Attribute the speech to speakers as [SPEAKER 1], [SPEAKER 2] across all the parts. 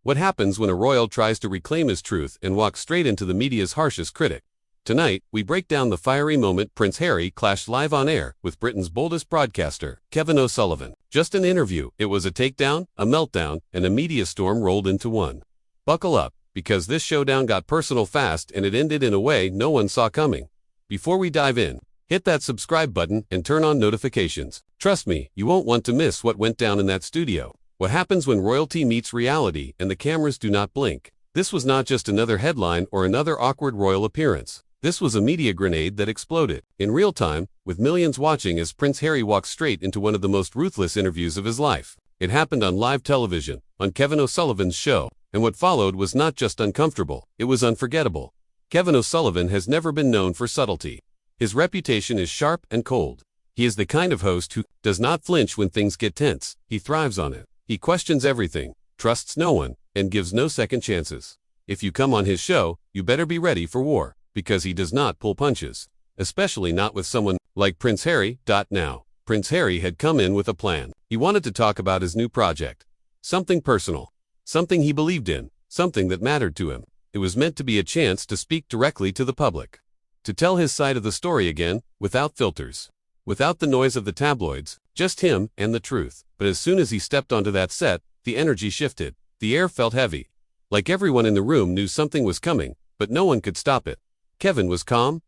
[SPEAKER 1] What happens when a royal tries to reclaim his truth and walks straight into the media's harshest critic? Tonight, we break down the fiery moment Prince Harry clashed live on air with Britain's boldest broadcaster, Kevin O'Sullivan. Just an interview, it was a takedown, a meltdown, and a media storm rolled into one. Buckle up, because this showdown got personal fast and it ended in a way no one saw coming. Before we dive in, hit that subscribe button and turn on notifications. Trust me, you won't want to miss what went down in that studio. What happens when royalty meets reality and the cameras do not blink? This was not just another headline or another awkward royal appearance. This was a media grenade that exploded in real time, with millions watching as Prince Harry walked straight into one of the most ruthless interviews of his life. It happened on live television, on Kevin O'Sullivan's show, and what followed was not just uncomfortable, it was unforgettable. Kevin O'Sullivan has never been known for subtlety. His reputation is sharp and cold. He is the kind of host who does not flinch when things get tense. He thrives on it. He questions everything, trusts no one, and gives no second chances. If you come on his show, you better be ready for war, because he does not pull punches, especially not with someone like Prince Harry. Now, Prince Harry had come in with a plan. He wanted to talk about his new project. Something personal. Something he believed in. Something that mattered to him. It was meant to be a chance to speak directly to the public. To tell his side of the story again, without filters. Without the noise of the tabloids, just him and the truth. But as soon as he stepped onto that set, the energy shifted. The air felt heavy. Like everyone in the room knew something was coming, but no one could stop it. Kevin was calm,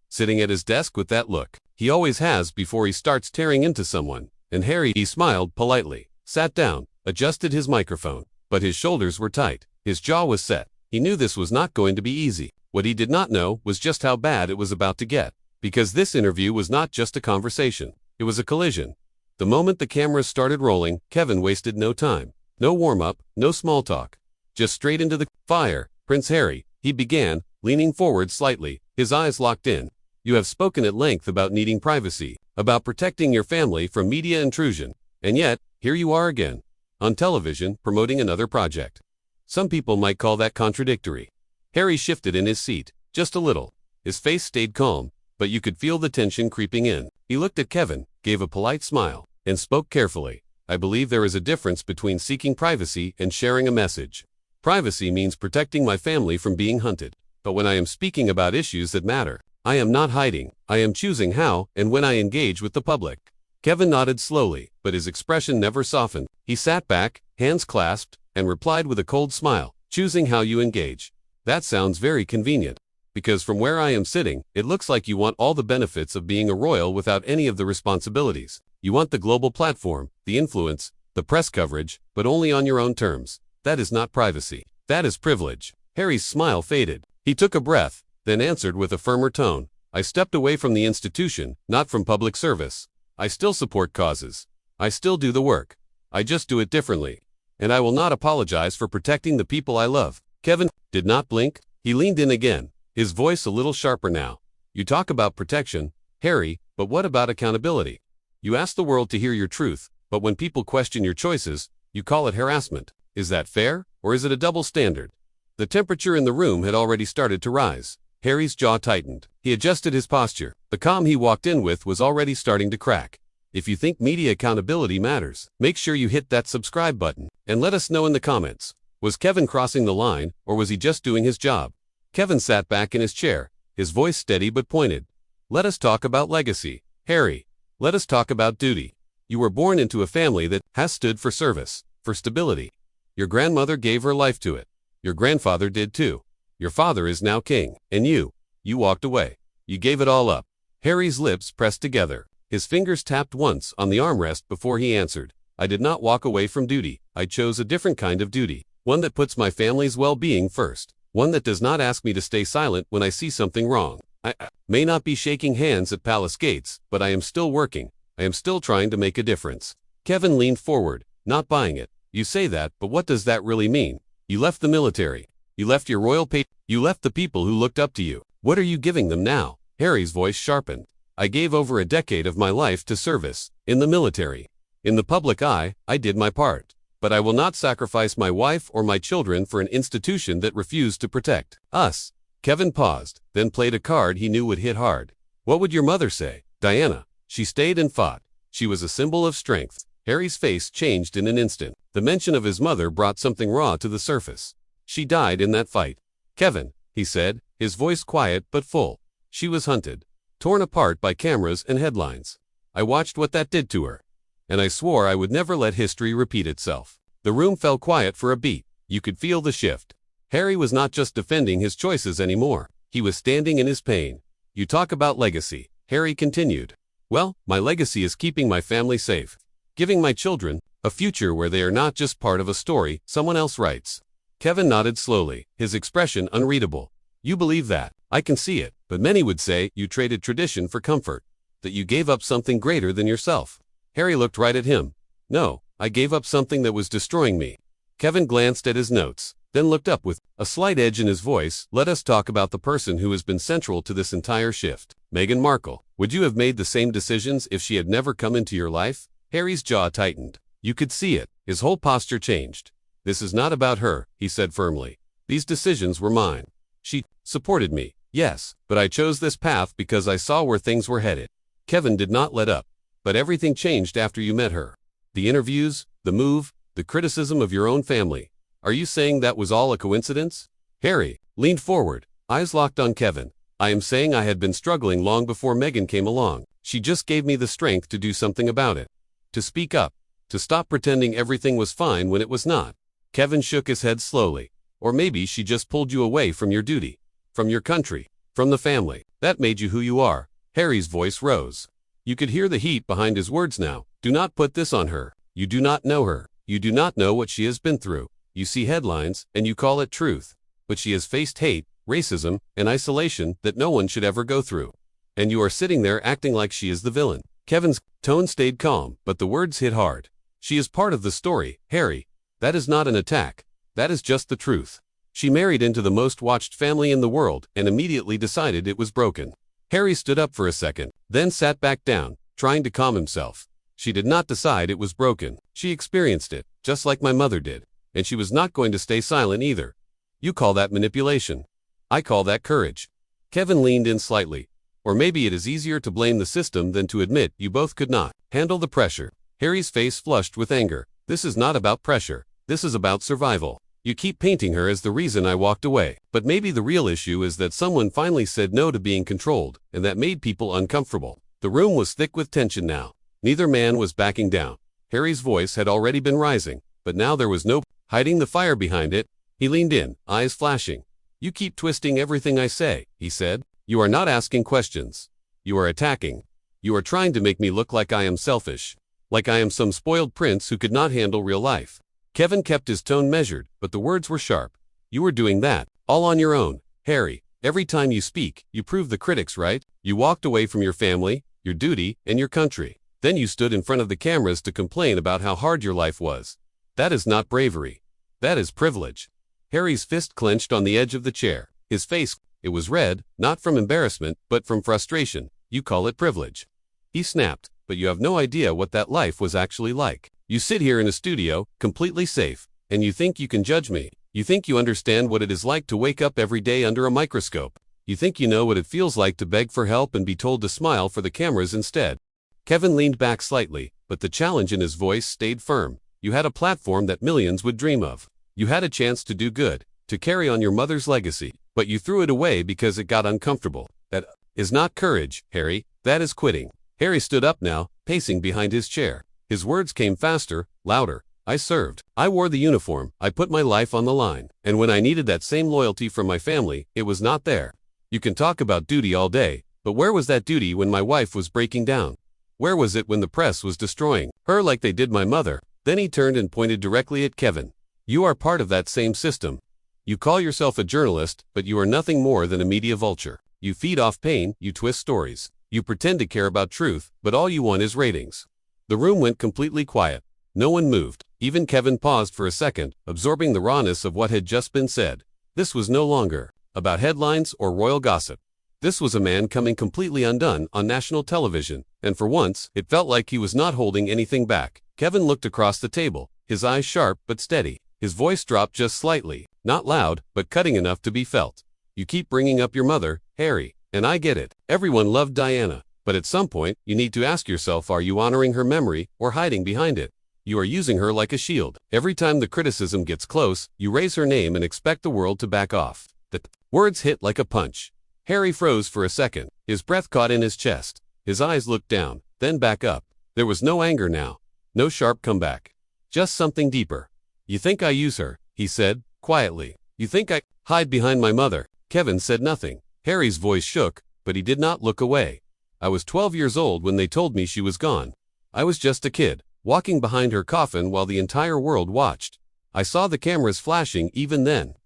[SPEAKER 1] sitting at his desk with that look he always has before he starts tearing into someone. And Harry, he smiled politely, sat down, adjusted his microphone. But his shoulders were tight. His jaw was set. He knew this was not going to be easy. What he did not know was just how bad it was about to get. Because this interview was not just a conversation. It was a collision. The moment the cameras started rolling, Kevin wasted no time. No warm-up, no small talk. Just straight into the fire. Prince Harry, he began, leaning forward slightly, his eyes locked in. You have spoken at length about needing privacy, about protecting your family from media intrusion. And yet, here you are again, on television, promoting another project. Some people might call that contradictory. Harry shifted in his seat, just a little. His face stayed calm, but you could feel the tension creeping in. He looked at Kevin, gave a polite smile, and spoke carefully. I believe there is a difference between seeking privacy and sharing a message. Privacy means protecting my family from being hunted. But when I am speaking about issues that matter, I am not hiding. I am choosing how and when I engage with the public. Kevin nodded slowly, but his expression never softened. He sat back, hands clasped, and replied with a cold smile, choosing how you engage. That sounds very convenient. Because from where I am sitting, it looks like you want all the benefits of being a royal without any of the responsibilities. You want the global platform, the influence, the press coverage, but only on your own terms. That is not privacy. That is privilege. Harry's smile faded. He took a breath, then answered with a firmer tone. I stepped away from the institution, not from public service. I still support causes. I still do the work. I just do it differently. And I will not apologize for protecting the people I love. Kevin did not blink. He leaned in again, his voice a little sharper now. You talk about protection, Harry, but what about accountability? You ask the world to hear your truth, but when people question your choices, you call it harassment. Is that fair, or is it a double standard? The temperature in the room had already started to rise. Harry's jaw tightened. He adjusted his posture. The calm he walked in with was already starting to crack. If you think media accountability matters, make sure you hit that subscribe button, and let us know in the comments. Was Kevin crossing the line, or was he just doing his job? Kevin sat back in his chair, his voice steady but pointed. Let us talk about legacy, Harry. Let us talk about duty. You were born into a family that has stood for service, for stability. Your grandmother gave her life to it. Your grandfather did too. Your father is now king, and you walked away. You gave it all up. Harry's lips pressed together. His fingers tapped once on the armrest before he answered. I did not walk away from duty. I chose a different kind of duty. One that puts my family's well-being first. One that does not ask me to stay silent when I see something wrong. I may not be shaking hands at palace gates, but I am still working. I am still trying to make a difference. Kevin leaned forward, not buying it. You say that, but what does that really mean? You left the military. You left your royal pay. You left the people who looked up to you. What are you giving them now? Harry's voice sharpened. I gave over a decade of my life to service, in the military. In the public eye, I did my part. But I will not sacrifice my wife or my children for an institution that refused to protect us. Kevin paused, then played a card he knew would hit hard. What would your mother say? Diana. She stayed and fought. She was a symbol of strength. Harry's face changed in an instant. The mention of his mother brought something raw to the surface. She died in that fight. Kevin, he said, his voice quiet but full. She was hunted, torn apart by cameras and headlines. I watched what that did to her. And I swore I would never let history repeat itself. The room fell quiet for a beat. You could feel the shift. Harry was not just defending his choices anymore. He was standing in his pain. You talk about legacy, Harry continued. Well, my legacy is keeping my family safe. Giving my children a future where they are not just part of a story someone else writes. Kevin nodded slowly, his expression unreadable. You believe that. I can see it, but many would say you traded tradition for comfort. That you gave up something greater than yourself. Harry looked right at him. No, I gave up something that was destroying me. Kevin glanced at his notes, then looked up with a slight edge in his voice. Let us talk about the person who has been central to this entire shift. Meghan Markle. Would you have made the same decisions if she had never come into your life? Harry's jaw tightened. You could see it. His whole posture changed. This is not about her, he said firmly. These decisions were mine. She supported me, yes, but I chose this path because I saw where things were headed. Kevin did not let up. But everything changed after you met her. The interviews, the move, the criticism of your own family. Are you saying that was all a coincidence? Harry leaned forward, eyes locked on Kevin. I am saying I had been struggling long before Meghan came along. She just gave me the strength to do something about it. To speak up. To stop pretending everything was fine when it was not. Kevin shook his head slowly. Or maybe she just pulled you away from your duty. From your country. From the family. That made you who you are. Harry's voice rose. You could hear the heat behind his words now. Do not put this on her. You do not know her. You do not know what she has been through. You see headlines, and you call it truth. But she has faced hate, racism, and isolation that no one should ever go through. And you are sitting there acting like she is the villain. Kevin's tone stayed calm, but the words hit hard. She is part of the story, Harry. That is not an attack. That is just the truth. She married into the most watched family in the world and immediately decided it was broken. Harry stood up for a second, then sat back down, trying to calm himself. She did not decide it was broken. She experienced it, just like my mother did. And she was not going to stay silent either. You call that manipulation. I call that courage. Kevin leaned in slightly. Or maybe it is easier to blame the system than to admit you both could not handle the pressure. Harry's face flushed with anger. This is not about pressure. This is about survival. You keep painting her as the reason I walked away. But maybe the real issue is that someone finally said no to being controlled, and that made people uncomfortable. The room was thick with tension now. Neither man was backing down. Harry's voice had already been rising, but now there was no hiding the fire behind it. He leaned in, eyes flashing. You keep twisting everything I say, he said. You are not asking questions. You are attacking. You are trying to make me look like I am selfish. Like I am some spoiled prince who could not handle real life. Kevin kept his tone measured, but the words were sharp. You were doing that, all on your own, Harry. Every time you speak, you prove the critics right. You walked away from your family, your duty, and your country. Then you stood in front of the cameras to complain about how hard your life was. That is not bravery. That is privilege. Harry's fist clenched on the edge of the chair. His face, it was red, not from embarrassment, but from frustration. You call it privilege. He snapped, but you have no idea what that life was actually like. You sit here in a studio, completely safe, and you think you can judge me. You think you understand what it is like to wake up every day under a microscope. You think you know what it feels like to beg for help and be told to smile for the cameras instead. Kevin leaned back slightly, but the challenge in his voice stayed firm. You had a platform that millions would dream of. You had a chance to do good, to carry on your mother's legacy, but you threw it away because it got uncomfortable. That is not courage, Harry. That is quitting. Harry stood up now, pacing behind his chair. His words came faster, louder. I served. I wore the uniform. I put my life on the line. And when I needed that same loyalty from my family, it was not there. You can talk about duty all day, but where was that duty when my wife was breaking down? Where was it when the press was destroying her like they did my mother? Then he turned and pointed directly at Kevin. You are part of that same system. You call yourself a journalist, but you are nothing more than a media vulture. You feed off pain, you twist stories. You pretend to care about truth, but all you want is ratings. The room went completely quiet. No one moved. Even Kevin paused for a second, absorbing the rawness of what had just been said. This was no longer about headlines or royal gossip. This was a man coming completely undone on national television, and for once, it felt like he was not holding anything back. Kevin looked across the table, his eyes sharp but steady. His voice dropped just slightly, not loud, but cutting enough to be felt. You keep bringing up your mother, Harry, and I get it. Everyone loved Diana. But at some point, you need to ask yourself, are you honoring her memory or hiding behind it? You are using her like a shield. Every time the criticism gets close, you raise her name and expect the world to back off. The words hit like a punch. Harry froze for a second. His breath caught in his chest. His eyes looked down, then back up. There was no anger now. No sharp comeback. Just something deeper. You think I use her, he said, quietly. You think I hide behind my mother? Kevin said nothing. Harry's voice shook, but he did not look away. I was 12 years old when they told me she was gone. I was just a kid, walking behind her coffin while the entire world watched. I saw the cameras flashing even then.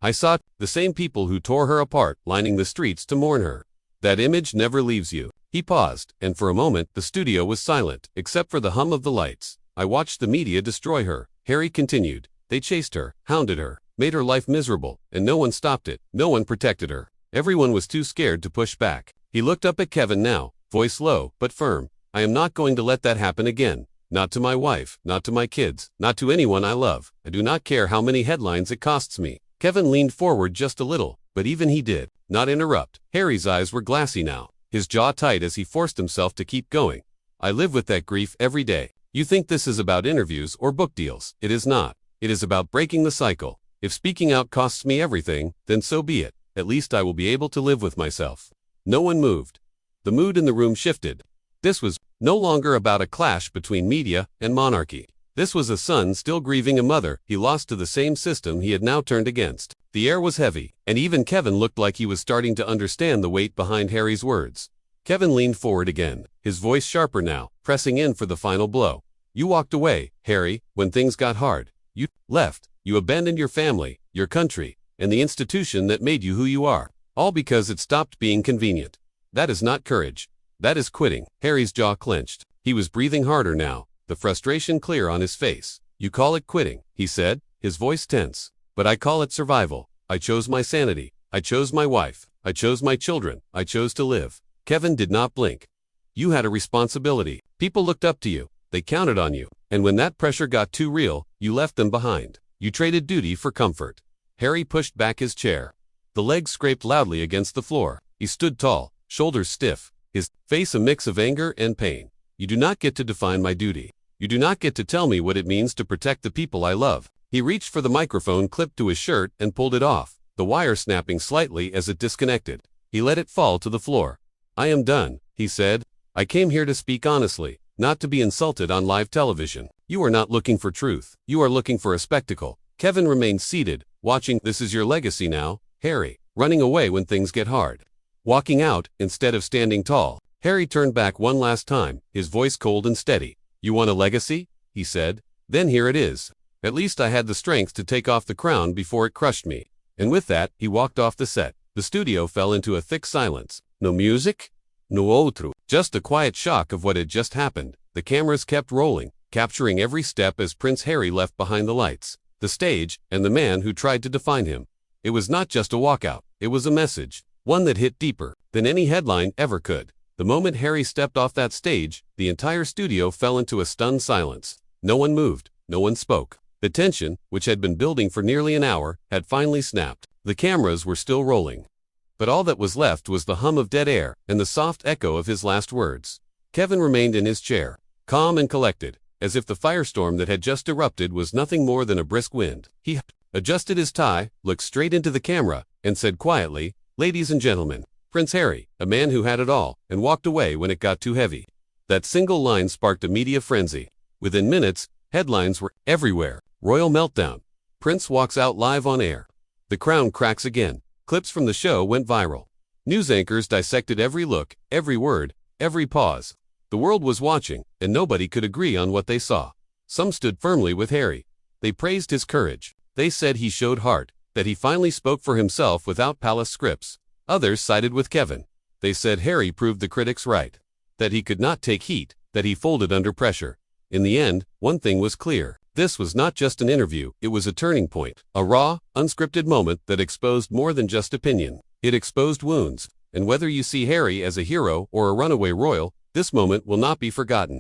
[SPEAKER 1] I saw the same people who tore her apart lining the streets to mourn her. That image never leaves you. He paused, and for a moment the studio was silent, except for the hum of the lights. I watched the media destroy her. Harry continued. They chased her, hounded her, made her life miserable, and no one stopped it. No one protected her. Everyone was too scared to push back. He looked up at Kevin now, voice low but firm. I am not going to let that happen again. Not to my wife, not to my kids, not to anyone I love. I do not care how many headlines it costs me. Kevin leaned forward just a little, but even he did not interrupt. Harry's eyes were glassy now, his jaw tight as he forced himself to keep going. I live with that grief every day. You think this is about interviews or book deals. It is not. It is about breaking the cycle. If speaking out costs me everything, then so be it. At least I will be able to live with myself. No one moved. The mood in the room shifted. This was no longer about a clash between media and monarchy. This was a son still grieving a mother he lost to the same system he had now turned against. The air was heavy, and even Kevin looked like he was starting to understand the weight behind Harry's words. Kevin leaned forward again, his voice sharper now, pressing in for the final blow. You walked away, Harry, when things got hard. You left. You abandoned your family, your country, and the institution that made you who you are. All because it stopped being convenient. That is not courage. That is quitting. Harry's jaw clenched. He was breathing harder now, the frustration clear on his face. You call it quitting, he said, his voice tense. But I call it survival. I chose my sanity. I chose my wife. I chose my children. I chose to live. Kevin did not blink. You had a responsibility. People looked up to you. They counted on you. And when that pressure got too real, you left them behind. You traded duty for comfort. Harry pushed back his chair. The legs scraped loudly against the floor. He stood tall, shoulders stiff, his face a mix of anger and pain. You do not get to define my duty. You do not get to tell me what it means to protect the people I love. He reached for the microphone clipped to his shirt and pulled it off, the wire snapping slightly as it disconnected. He let it fall to the floor. I am done, he said. I came here to speak honestly, not to be insulted on live television. You are not looking for truth. You are looking for a spectacle. Kevin remained seated, watching. This is your legacy now, Harry. Running away when things get hard. Walking out, instead of standing tall. Harry turned back one last time, his voice cold and steady. You want a legacy? He said. Then here it is. At least I had the strength to take off the crown before it crushed me. And with that, he walked off the set. The studio fell into a thick silence. No music? No outro. Just a quiet shock of what had just happened. The cameras kept rolling, capturing every step as Prince Harry left behind the lights, the stage, and the man who tried to define him. It was not just a walkout. It was a message, one that hit deeper than any headline ever could. The moment Harry stepped off that stage, the entire studio fell into a stunned silence. No one moved. No one spoke. The tension, which had been building for nearly an hour, had finally snapped. The cameras were still rolling. But all that was left was the hum of dead air and the soft echo of his last words. Kevin remained in his chair, calm and collected, as if the firestorm that had just erupted was nothing more than a brisk wind. He adjusted his tie, looked straight into the camera, and said quietly, "Ladies and gentlemen, Prince Harry, a man who had it all, and walked away when it got too heavy." That single line sparked a media frenzy. Within minutes, headlines were everywhere. Royal meltdown. Prince walks out live on air. The crown cracks again. Clips from the show went viral. News anchors dissected every look, every word, every pause. The world was watching, and nobody could agree on what they saw. Some stood firmly with Harry. They praised his courage. They said he showed heart, that he finally spoke for himself without palace scripts. Others sided with Kevin. They said Harry proved the critics right, that he could not take heat, that he folded under pressure. In the end, one thing was clear. This was not just an interview, it was a turning point. A raw, unscripted moment that exposed more than just opinion. It exposed wounds. And whether you see Harry as a hero or a runaway royal, this moment will not be forgotten.